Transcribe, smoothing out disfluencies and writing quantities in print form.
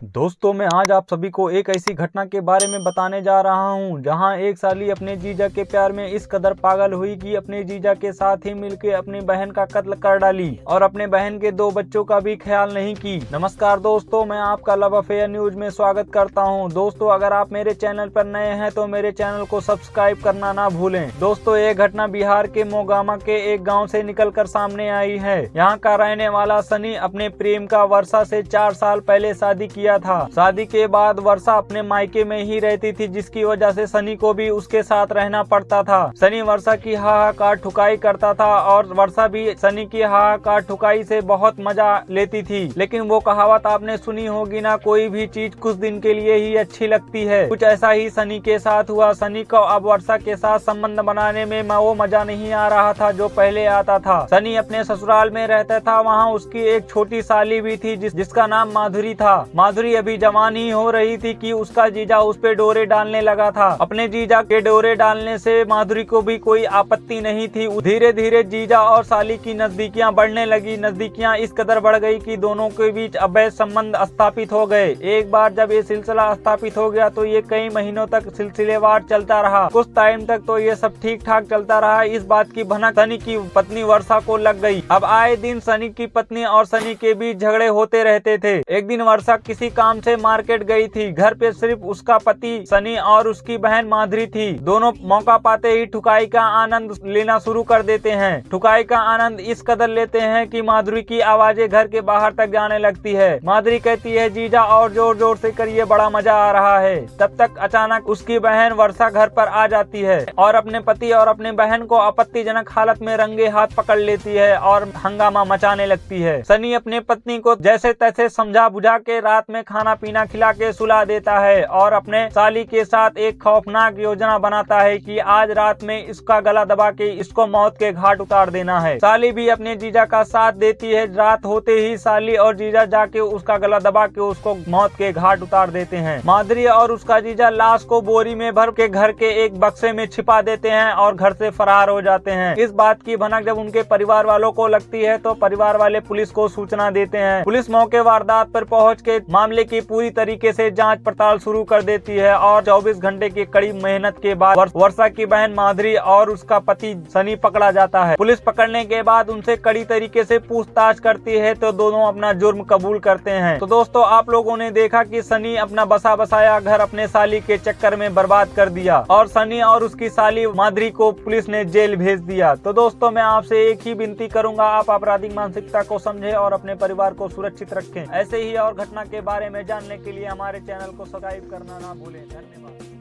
दोस्तों मैं आज आप सभी को एक ऐसी घटना के बारे में बताने जा रहा हूं जहां एक साली अपने जीजा के प्यार में इस कदर पागल हुई कि अपने जीजा के साथ ही मिलकर अपनी बहन का कत्ल कर डाली और अपने बहन के 2 बच्चों का भी ख्याल नहीं की। नमस्कार दोस्तों, मैं आपका लव अफेयर न्यूज में स्वागत करता हूं। दोस्तों अगर आप मेरे चैनल पर नए हैं तो मेरे चैनल को सब्सक्राइब करना ना भूलें। दोस्तों ये घटना बिहार के मोगामा के एक गाँव से निकल कर सामने आई है। यहाँ का रहने वाला सनी अपने प्रेमिका वर्षा से 4 साल पहले शादी किया था। शादी के बाद वर्षा अपने मायके में ही रहती थी, जिसकी वजह से सनी को भी उसके साथ रहना पड़ता था। सनी वर्षा की हाहाकार ठुकाई करता था और वर्षा भी सनी की हाहाकार ठुकाई से बहुत मजा लेती थी। लेकिन वो कहावत आपने सुनी होगी ना, कोई भी चीज कुछ दिन के लिए ही अच्छी लगती है। कुछ ऐसा ही सनी के साथ हुआ। सनी को अब वर्षा के साथ संबंध बनाने में वो मजा नहीं आ रहा था जो पहले आता था। सनी अपने ससुराल में रहता था, वहाँ उसकी एक छोटी साली भी थी जिसका नाम माधुरी था। माधुरी अभी जवान ही हो रही थी कि उसका जीजा उस पे डोरे डालने लगा था। अपने जीजा के डोरे डालने से माधुरी को भी कोई आपत्ति नहीं थी। धीरे धीरे जीजा और साली की नजदीकियां बढ़ने लगी। नजदीकियां इस कदर बढ़ गई कि दोनों के बीच अवैध संबंध स्थापित हो गए। एक बार जब ये सिलसिला स्थापित हो गया तो ये कई महीनों तक सिलसिलेवार चलता रहा। कुछ टाइम तक तो ये सब ठीक ठाक चलता रहा। इस बात की भनक सनी की पत्नी वर्षा को लग गई। अब आए दिन सनी की पत्नी और सनी के बीच झगड़े होते रहते थे। एक दिन वर्षा किसी काम से मार्केट गई थी। घर पे सिर्फ उसका पति सनी और उसकी बहन माधुरी थी। दोनों मौका पाते ही ठुकाई का आनंद लेना शुरू कर देते हैं। ठुकाई का आनंद इस कदर लेते हैं कि माधुरी की आवाजें घर के बाहर तक जाने लगती है। माधुरी कहती है, जीजा और जोर जोर से करिए, बड़ा मजा आ रहा है। तब तक अचानक उसकी बहन वर्षा घर पर आ जाती है और अपने पति और अपने बहन को आपत्तिजनक हालत में रंगे हाथ पकड़ लेती है और हंगामा मचाने लगती है। सनी अपने पत्नी को जैसे तैसे समझा बुझा के रात में खाना पीना खिला के सुला देता है और अपने साली के साथ एक खौफनाक योजना बनाता है कि आज रात में इसका गला दबा के इसको मौत के घाट उतार देना है। साली भी अपने जीजा का साथ देती है। रात होते ही साली और जीजा जाके उसका गला दबा के उसको मौत के घाट उतार देते हैं। माधुरी और उसका जीजा लाश को बोरी में भर के घर के एक बक्से में छिपा देते हैं और घर से फरार हो जाते हैं। इस बात की भनक जब उनके परिवार वालों को लगती है तो परिवार वाले पुलिस को सूचना देते हैं। पुलिस मौके वारदात पर पहुंच के मामले की पूरी तरीके से जांच पड़ताल शुरू कर देती है और 24 घंटे की कड़ी मेहनत के बाद वर्षा की बहन माधुरी और उसका पति सनी पकड़ा जाता है। पुलिस पकड़ने के बाद उनसे कड़ी तरीके से पूछताछ करती है तो दोनों अपना जुर्म कबूल करते हैं। तो दोस्तों आप लोगों ने देखा कि सनी अपना बसा बसाया घर अपने साली के चक्कर में बर्बाद कर दिया और सनी और उसकी साली माधुरी को पुलिस ने जेल भेज दिया। तो दोस्तों मैं आपसे एक ही विनती करूंगा, आप आपराधिक मानसिकता को समझें और अपने परिवार को सुरक्षित रखें। ऐसे ही और घटना के बारे में जानने के लिए हमारे चैनल को सब्सक्राइब करना ना भूलें। धन्यवाद।